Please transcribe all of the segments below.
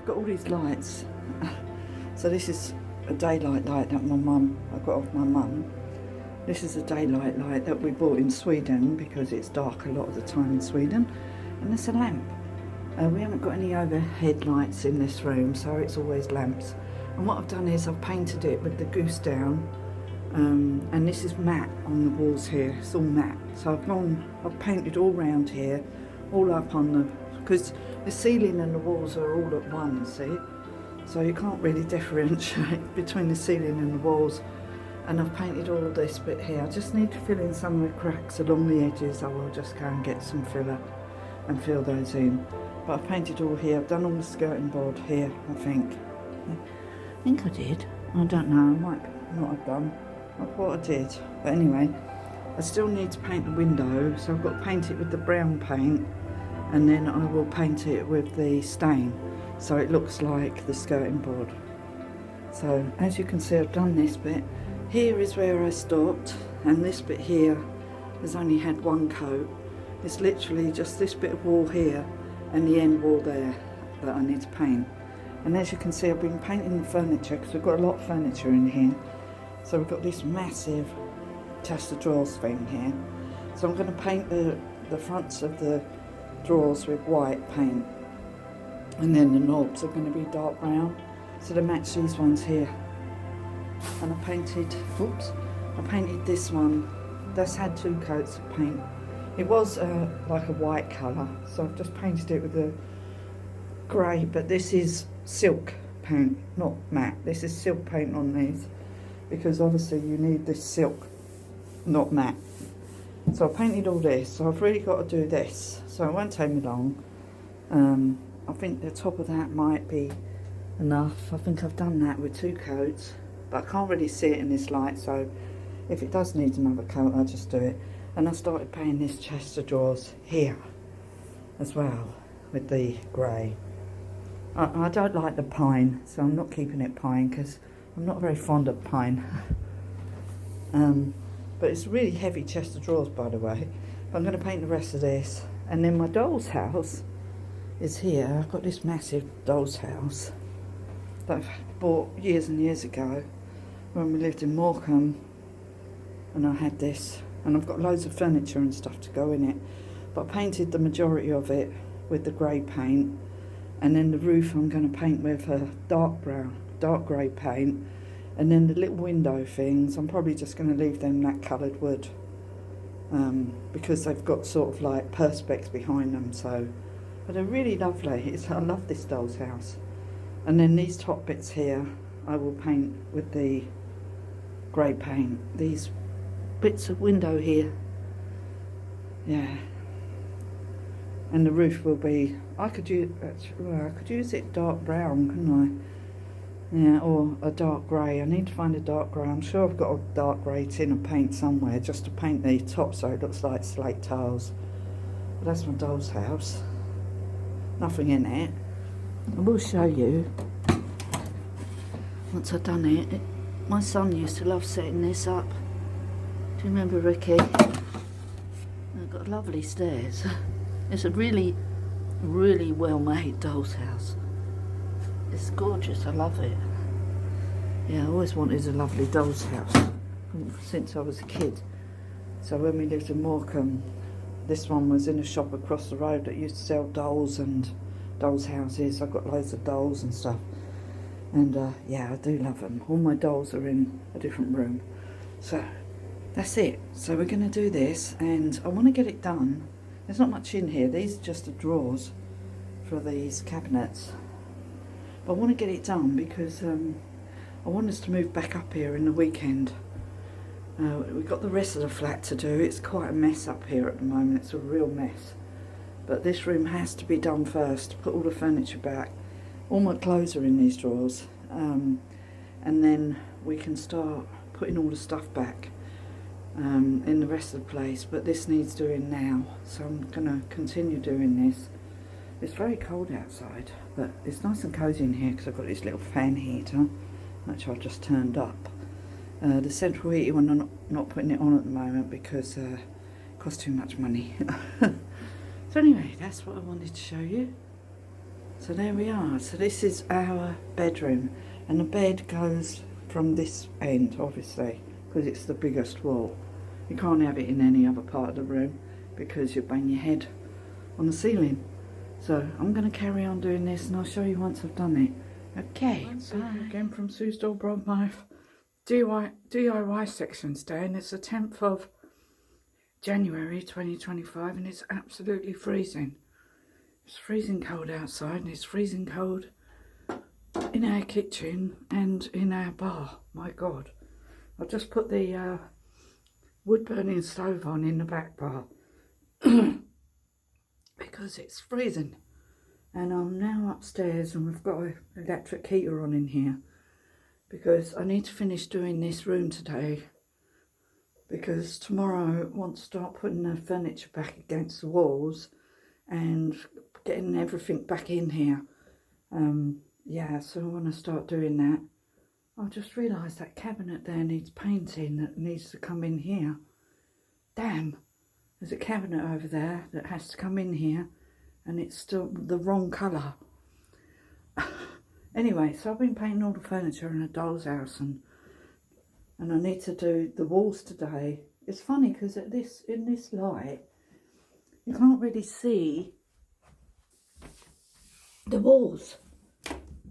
I've got all these lights. So this is a daylight light that I got off my mum. This is a daylight light that we bought in Sweden because it's dark a lot of the time in Sweden. And there's a lamp. We haven't got any overhead lights in this room, so it's always lamps. And what I've done is I've painted it with the goose down. And this is matte on the walls here. It's all matte. So I've painted all round here, all up on the, because the ceiling and the walls are all at one, see? So you can't really differentiate between the ceiling and the walls. And I've painted all this bit here. I just need to fill in some of the cracks along the edges. I will just go and get some filler and fill those in. But I've painted all here. I've done all the skirting board here, I think. I think I did. I don't know. I might not have done. I thought I did. But anyway, I still need to paint the window. So I've got to paint it with the brown paint. And then I will paint it with the stain. So it looks like the skirting board. So as you can see, I've done this bit. Here is where I stopped. And this bit here has only had one coat. It's literally just this bit of wall here and the end wall there that I need to paint. And as you can see, I've been painting the furniture because we've got a lot of furniture in here. So we've got this massive chest of drawers thing here. So I'm going to paint the fronts of the drawers with white paint. And then the knobs are going to be dark brown. So they match these ones here. And I painted this one. That's had 2 coats of paint. It was like a white colour, so I've just painted it with a grey, but this is silk paint, not matte. This is silk paint on these, because obviously you need this silk, not matte. So I painted all this, so I've really got to do this, so it won't take me long. I think the top of that might be enough. I think I've done that with 2 coats, but I can't really see it in this light, so if it does need another coat, I'll just do it. And I started painting this chest of drawers here as well with the grey. I don't like the pine, so I'm not keeping it pine because I'm not very fond of pine. But it's a really heavy chest of drawers, by the way. But I'm going to paint the rest of this. And then my doll's house is here. I've got this massive doll's house that I bought years and years ago when we lived in Morecambe. And I had this. And I've got loads of furniture and stuff to go in it. But I painted the majority of it with the grey paint. And then the roof I'm going to paint with a dark grey paint. And then the little window things, I'm probably just going to leave them that coloured wood. Because they've got sort of like perspex behind them. So, but they're really lovely. I love this doll's house. And then these top bits here, I will paint with the grey paint. These bits of window here, yeah, and the roof will be, I could use it dark brown, couldn't I? Yeah, or a dark grey. I need to find a dark grey. I'm sure I've got a dark grey tin of paint somewhere just to paint the top so it looks like slate tiles. But that's my doll's house. Nothing in it. I will show you once I've done it. My son used to love setting this up. Do you remember Ricky? I've got lovely stairs. It's a really, really well made doll's house. It's gorgeous, I love it. Yeah, I always wanted a lovely doll's house since I was a kid. So when we lived in Morecambe, this one was in a shop across the road that used to sell dolls and dolls' houses. I've got loads of dolls and stuff. And yeah, I do love them. All my dolls are in a different room. So that's it. So we're going to do this, and I want to get it done. There's not much in here. These are just the drawers for these cabinets. But I want to get it done because I want us to move back up here in the weekend. We've got the rest of the flat to do. It's quite a mess up here at the moment. It's a real mess. But this room has to be done first. Put all the furniture back. All my clothes are in these drawers. And then we can start putting all the stuff back. In the rest of the place, but this needs doing now, so I'm going to continue doing this. It's very cold outside, but it's nice and cosy in here because I've got this little fan heater which I've just turned up. The central heating, I'm not putting it on at the moment because it costs too much money. So anyway, that's what I wanted to show you. So there we are. So this is our bedroom, and the bed goes from this end, obviously, because it's the biggest wall. You can't have it in any other part of the room because you bang your head on the ceiling. So I'm going to carry on doing this, and I'll show you once I've done it. Okay, bye. Again from Sue's Dolbrodmaeth DIY section today, and it's the 10th of January 2025, and it's absolutely freezing. It's freezing cold outside, and it's freezing cold in our kitchen and in our bar. My God, I've just put the wood burning stove on in the back bar because it's freezing, and I'm now upstairs and we've got an electric heater on in here because I need to finish doing this room today, because tomorrow I want to start putting the furniture back against the walls and getting everything back in here. Yeah, so I want to start doing that. I just realised that cabinet there needs painting, that needs to come in here. Damn, there's a cabinet over there that has to come in here, and it's still the wrong colour. Anyway, so I've been painting all the furniture in a doll's house, and I need to do the walls today. It's funny because in this light you can't really see the walls,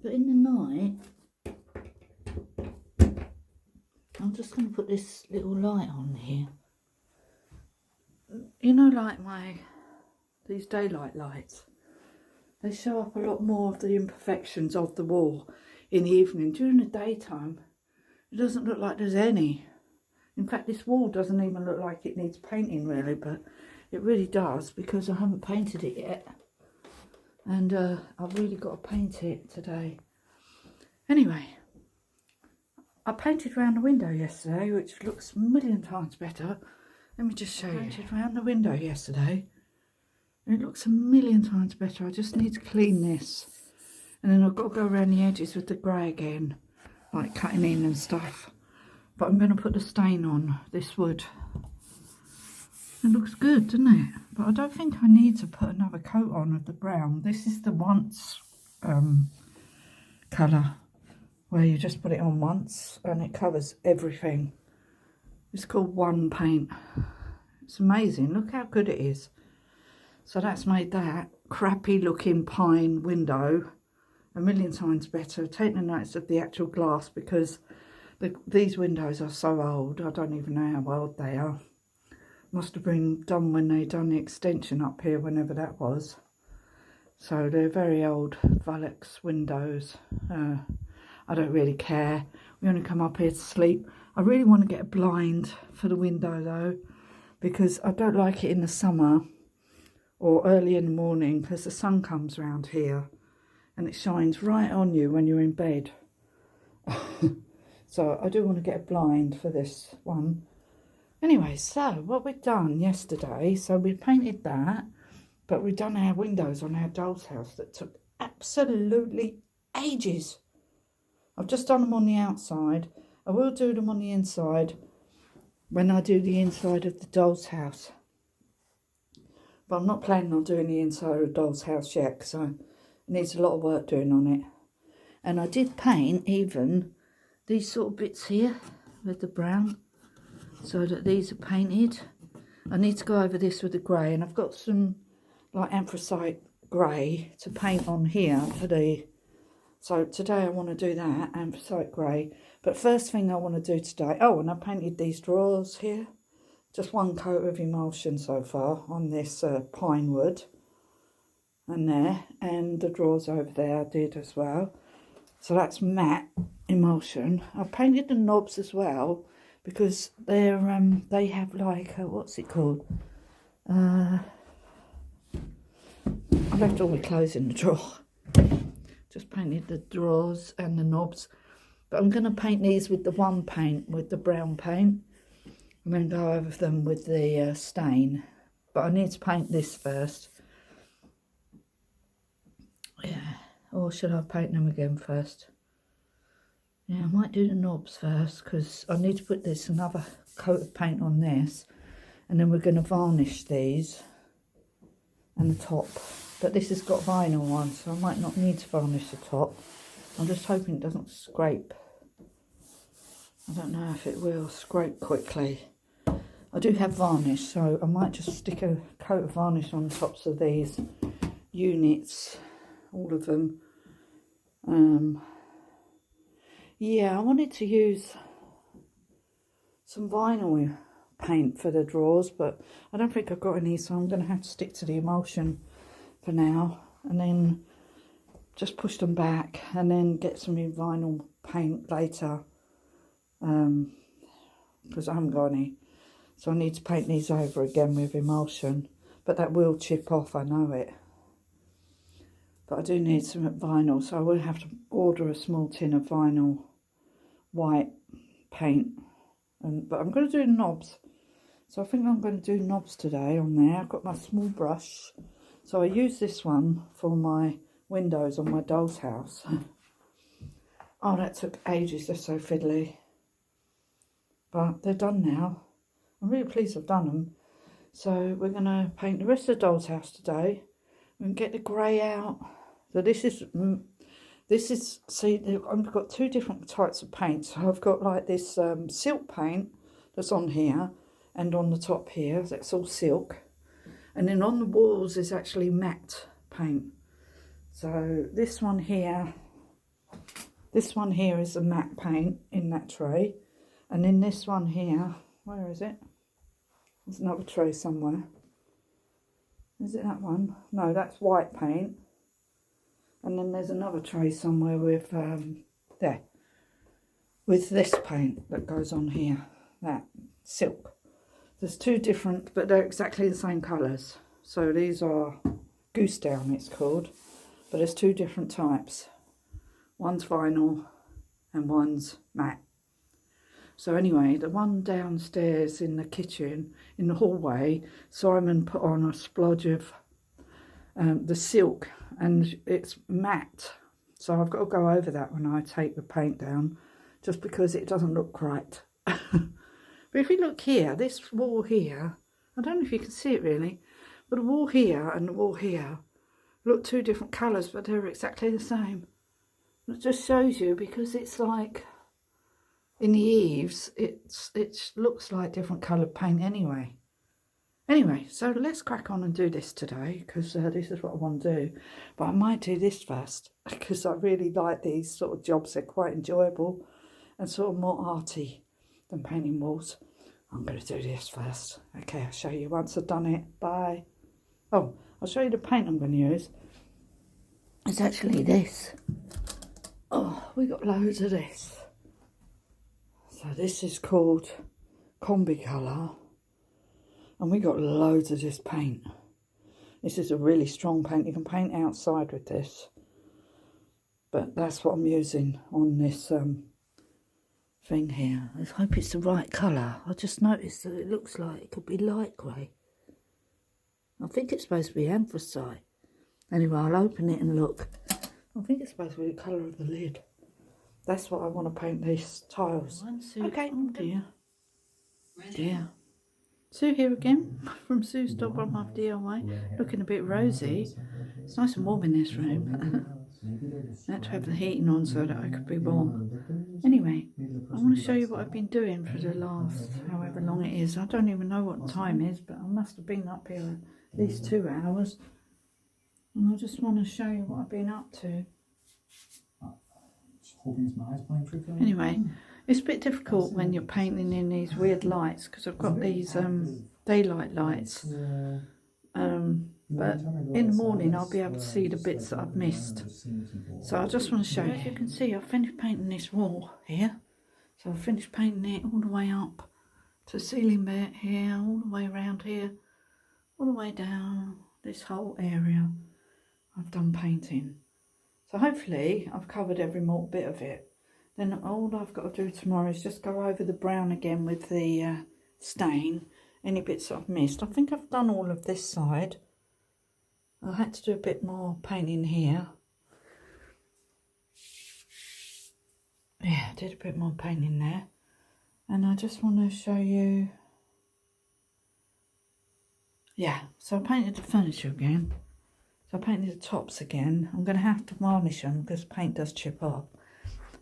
but in the night I'm just going to put this little light on here. You know, like these daylight lights, they show up a lot more of the imperfections of the wall in the evening. During the daytime it doesn't look like there's any. In fact, this wall doesn't even look like it needs painting really, but it really does because I haven't painted it yet, and I've really got to paint it today. Anyway, I painted around the window yesterday, which looks a million times better. Let me just show you. I painted around the window yesterday, and it looks a million times better. I just need to clean this, and then I've got to go around the edges with the grey again, like cutting in and stuff. But I'm going to put the stain on this wood. It looks good, doesn't it? But I don't think I need to put another coat on of the brown. This is the once colour, where you just put it on once and it covers everything. It's called One Paint. It's amazing. Look how good it is. So that's made that crappy looking pine window a million times better. Take the notes of the actual glass, because these windows are so old. I don't even know how old they are. Must have been done when they done the extension up here, whenever that was. So they're very old Vallex windows. I don't really care. We only come up here to sleep. I really want to get a blind for the window though, because I don't like it in the summer or early in the morning, because the sun comes round here and it shines right on you when you're in bed. So I do want to get a blind for this one. Anyway, so what we've done yesterday, so we painted that, but we've done our windows on our doll's house that took absolutely ages. I've just done them on the outside. I will do them on the inside when I do the inside of the doll's house. But I'm not planning on doing the inside of the doll's house yet, because it needs a lot of work doing on it. And I did paint even these sort of bits here with the brown, so that these are painted. I need to go over this with the grey, and I've got some like anthracite grey to paint on here for the... So today I want to do that, anthracite grey. But first thing I want to do today... Oh, and I painted these drawers here. Just one coat of emulsion so far on this pine wood. And there. And the drawers over there I did as well. So that's matte emulsion. I've painted the knobs as well, because they're they have like what's it called? I left all my clothes in the drawer. Just painted the drawers and the knobs, but I'm going to paint these with the one paint, with the brown paint, and then go over them with the stain. But I need to paint this first. Yeah, or should I paint them again first? Yeah, I might do the knobs first, because I need to put this another coat of paint on this, and then we're going to varnish these and the top. but this has got vinyl on, so I might not need to varnish the top. I'm just hoping it doesn't scrape. I don't know if it will scrape quickly. I do have varnish, so I might just stick a coat of varnish on the tops of these units, all of them. Yeah, I wanted to use some vinyl paint for the drawers, but I don't think I've got any, so I'm going to have to stick to the emulsion for now, and then just push them back and then get some vinyl paint later, because I haven't got any. So I need to paint these over again with emulsion, but that will chip off, I know it. But I do need some vinyl, so I will have to order a small tin of vinyl white paint. But I'm going to do knobs, so I think I'm going to do knobs today on there. I've got my small brush, so I use this one for my windows on my doll's house. Oh, that took ages, they're so fiddly. But they're done now. I'm really pleased I've done them. So we're going to paint the rest of the doll's house today. We're going to get the grey out. So this is, see, I've got two different types of paint. So I've got like this silk paint that's on here and on the top here. That's all silk. And then on the walls is actually matte paint. So this one here is a matte paint in that tray. And then this one here, where is it? There's another tray somewhere. Is it that one? No, that's white paint. And then there's another tray somewhere with, with this paint that goes on here, that silk. There's two different, but they're exactly the same colours. So these are Goose Down, it's called. But there's two different types. One's vinyl and one's matte. So anyway, the one downstairs in the kitchen, in the hallway, Simon put on a splodge of the silk, and it's matte. So I've got to go over that when I take the paint down, just because it doesn't look right. But if you look here, this wall here, I don't know if you can see it really, but the wall here and the wall here look two different colours, but they're exactly the same. It just shows you, because it's like in the eaves, it looks like different coloured paint anyway. Anyway, so let's crack on and do this today, because this is what I want to do. But I might do this first, because I really like these sort of jobs. They're quite enjoyable and sort of more arty than painting walls. I'm going to do this first. Okay, I'll show you once I've done it. Bye. Oh, I'll show you the paint I'm going to use. It's actually this. Oh, we got loads of this. So this is called Combi Colour. And we got loads of this paint. This is a really strong paint. You can paint outside with this. But that's what I'm using on this thing here. I hope it's the right colour. I just noticed that it looks like it could be light grey. I think it's supposed to be anthracite. Anyway, I'll open it and look. I think it's supposed to be the colour of the lid. That's what I want to paint these tiles. Okay, oh dear. Dear. Sue here again, from Sue's Dolbrodmaeth DIY, looking a bit rosy. It's nice and warm in this room. I had to have the heating on so that I could be warm. Anyway, I want to show you what I've been doing for the last however long it is. I don't even know what the time is, but I must have been up here at least 2 hours. And I just want to show you what I've been up to. Anyway, it's a bit difficult when you're painting in these weird lights, because I've got these daylight lights. But in the morning I'll be able to see the bits that I've missed. So I just want to show you. As you can see, I've finished painting this wall here. So I've finished painting it all the way up to the ceiling bit here, all the way around here, all the way down this whole area. I've done painting. So hopefully I've covered every more bit of it. Then all I've got to do tomorrow is just go over the brown again with the stain, any bits that I've missed. I think I've done all of this side. I had to do a bit more painting here. Yeah, I did a bit more painting there. And I just want to show you. Yeah, so I painted the furniture again. So I painted the tops again. I'm going to have to varnish them because paint does chip off.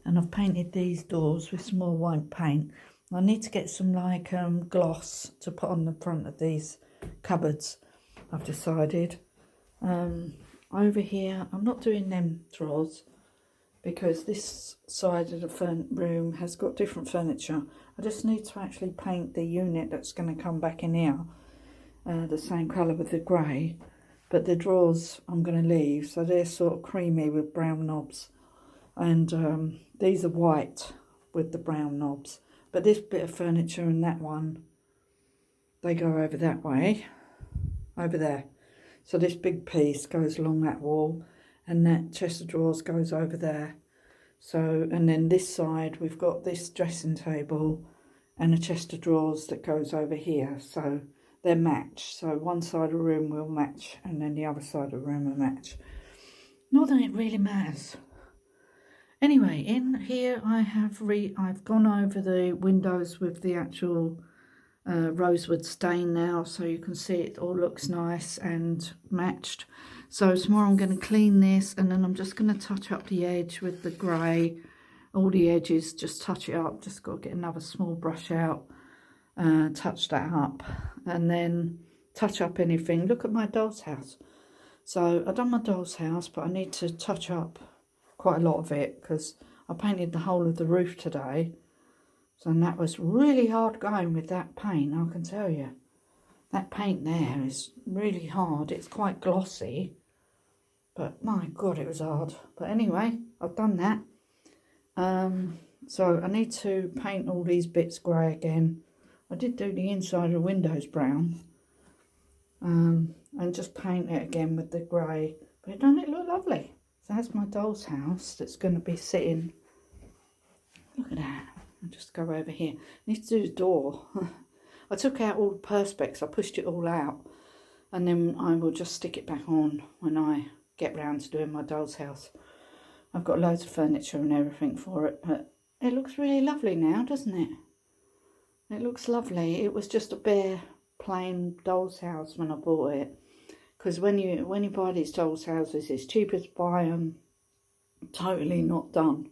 And I've painted these doors with some more white paint. I need to get some like gloss to put on the front of these cupboards, I've decided. Over here, I'm not doing them drawers because this side of the room has got different furniture. I just need to actually paint the unit that's going to come back in here the same colour with the grey. But the drawers I'm going to leave, so they're sort of creamy with brown knobs. And these are white with the brown knobs. But this bit of furniture and that one, they go over that way, over there. So this big piece goes along that wall, and that chest of drawers goes over there. So, and then this side, we've got this dressing table and a chest of drawers that goes over here. So they're matched. So one side of the room will match, and then the other side of the room will match. Not that it really matters. Anyway, in here I've gone over the windows with the actual rosewood stain now, so you can see it all looks nice and matched. So tomorrow I'm going to clean this, and then I'm just going to touch up the edge with the grey, all the edges, just touch it up. Just got to get another small brush out, touch that up, and then touch up anything. Look at my doll's house. So I've done my doll's house, but I need to touch up quite a lot of it because I painted the whole of the roof today. So that was really hard going with that paint, I can tell you. That paint there is really hard. It's quite glossy, but my God, it was hard. But anyway, I've done that. So I need to paint all these bits grey again. I did do the inside of the windows brown. And just paint it again with the grey. But doesn't it look lovely? So that's my doll's house that's going to be sitting. Look at that. I'll just go over here. I need to do the door. I took out all the perspex. I pushed it all out. And then I will just stick it back on when I get round to doing my doll's house. I've got loads of furniture and everything for it. But it looks really lovely now, doesn't it? It looks lovely. It was just a bare, plain doll's house when I bought it. Because when you buy these doll's houses, it's cheaper to buy them totally not done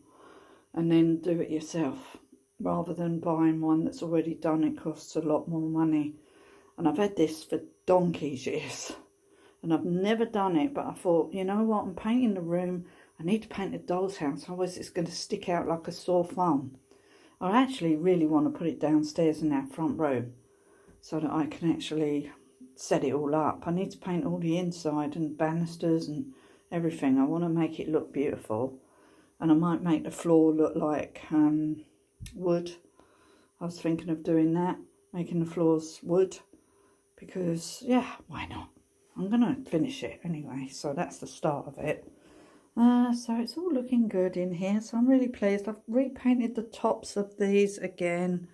and then do it yourself, rather than buying one that's already done. It costs a lot more money. And I've had this for donkey's years, and I've never done it, but I thought, you know what, I'm painting the room, I need to paint the doll's house, otherwise it's going to stick out like a sore thumb. I actually really want to put it downstairs in that front room so that I can actually set it all up. I need to paint all the inside and banisters and everything. I want to make it look beautiful, and I might make the floor look like wood. I was thinking of doing that, making the floors wood, because yeah, why not? I'm gonna finish it anyway, so that's the start of it. So it's all looking good in here, so I'm really pleased. I've repainted the tops of these again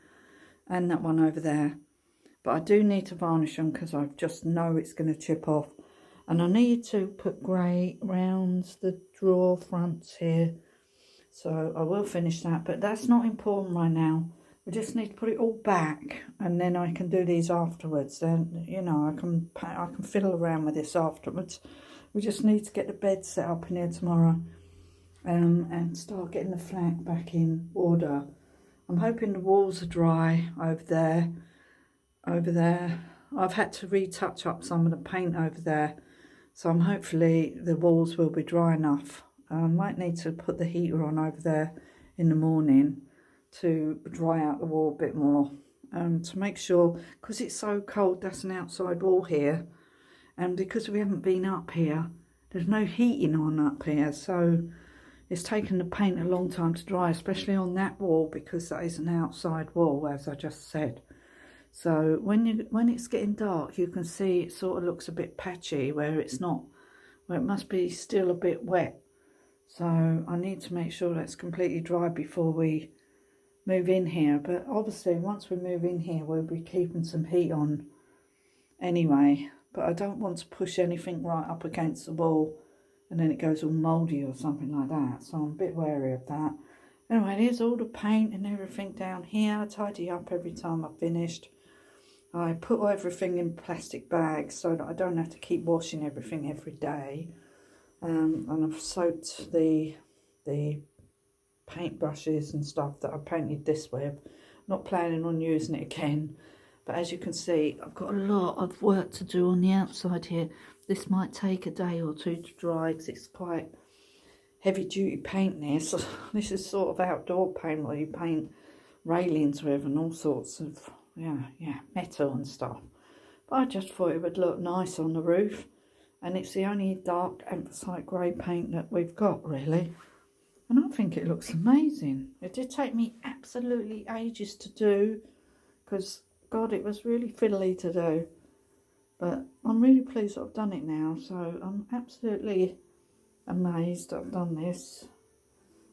and that one over there. But I do need to varnish them because I just know it's going to chip off. And I need to put grey round the drawer fronts here. So I will finish that. But that's not important right now. We just need to put it all back. And then I can do these afterwards. Then, you know, I can fiddle around with this afterwards. We just need to get the bed set up in here tomorrow. And start getting the flat back in order. I'm hoping the walls are dry over there. I've had to retouch up some of the paint over there, so hopefully the walls will be dry enough. I might need to put the heater on over there in the morning to dry out the wall a bit more, to make sure, because it's so cold. That's an outside wall here, and because we haven't been up here, there's no heating on up here, so it's taken the paint a long time to dry, especially on that wall, because that is an outside wall, as I just said. So when it's getting dark, you can see it sort of looks a bit patchy where it's not, where it must be still a bit wet. So I need to make sure that's completely dry before we move in here. But obviously once we move in here, we'll be keeping some heat on anyway. But I don't want to push anything right up against the wall and then it goes all mouldy or something like that. So I'm a bit wary of that. Anyway, here's all the paint and everything down here. I tidy up every time I've finished. I put everything in plastic bags so that I don't have to keep washing everything every day. And I've soaked the paint brushes and stuff that I painted this with. Not planning on using it again, but as you can see, I've got a lot of work to do on the outside here. This might take a day or two to dry because it's quite heavy duty paint this. This is sort of outdoor paint where you paint railings with and all sorts of metal and stuff. But I just thought it would look nice on the roof, and it's the only dark anthracite grey paint that we've got really, and I think it looks amazing. It did take me absolutely ages to do because God, it was really fiddly to do, but I'm really pleased that I've done it now. So I'm absolutely amazed that I've done this.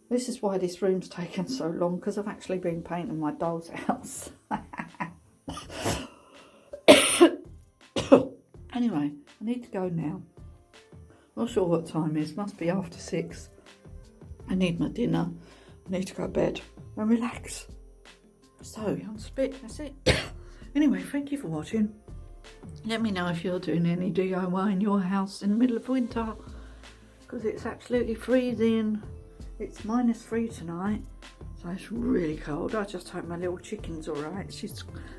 This is why this room's taken so long, because I've actually been painting my doll's house. Anyway, I need to go now. Not sure what time it is. Must be after 6. I need my dinner. I need to go to bed and relax. So, on spit, that's it. Anyway, thank you for watching. Let me know if you're doing any DIY in your house in the middle of winter, because it's absolutely freezing. It's -3 tonight, so it's really cold. I just hope my little chicken's alright.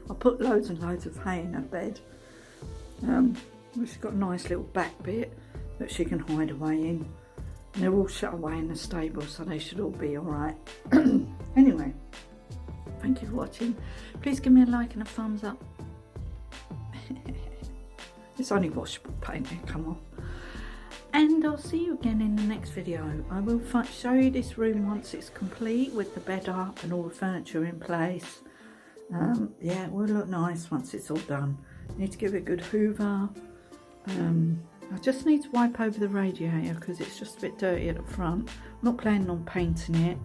I put loads and loads of hay in her bed. She's got a nice little back bit that she can hide away in. And they're all shut away in the stable, so they should all be alright. Anyway, thank you for watching. Please give me a like and a thumbs up. It's only washable paint, it'll come off. And I'll see you again in the next video. I will show you this room once it's complete with the bed up and all the furniture in place. Yeah, it will look nice once it's all done. Need to give it a good hoover. I just need to wipe over the radiator because it's just a bit dirty at the front. I'm not planning on painting it.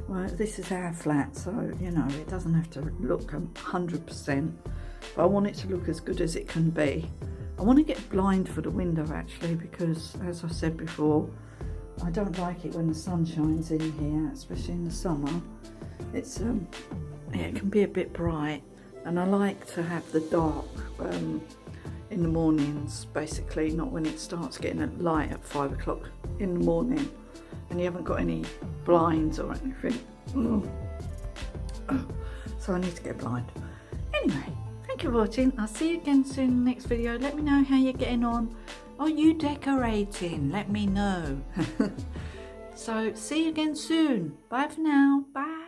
Well, this is our flat, so you know it doesn't have to look 100%, but I want it to look as good as it can be. I want to get a blind for the window actually, because as I said before, I don't like it when the sun shines in here, especially in the summer. It's yeah, it can be a bit bright, and I like to have the dark in the mornings, basically, not when it starts getting a light at 5 o'clock in the morning and you haven't got any blinds or anything. So I need to get blind. Anyway, thank you for watching. I'll see you again soon in the next video. Let me know how you're getting on. Are you decorating? Let me know. So see you again soon. Bye for now. Bye.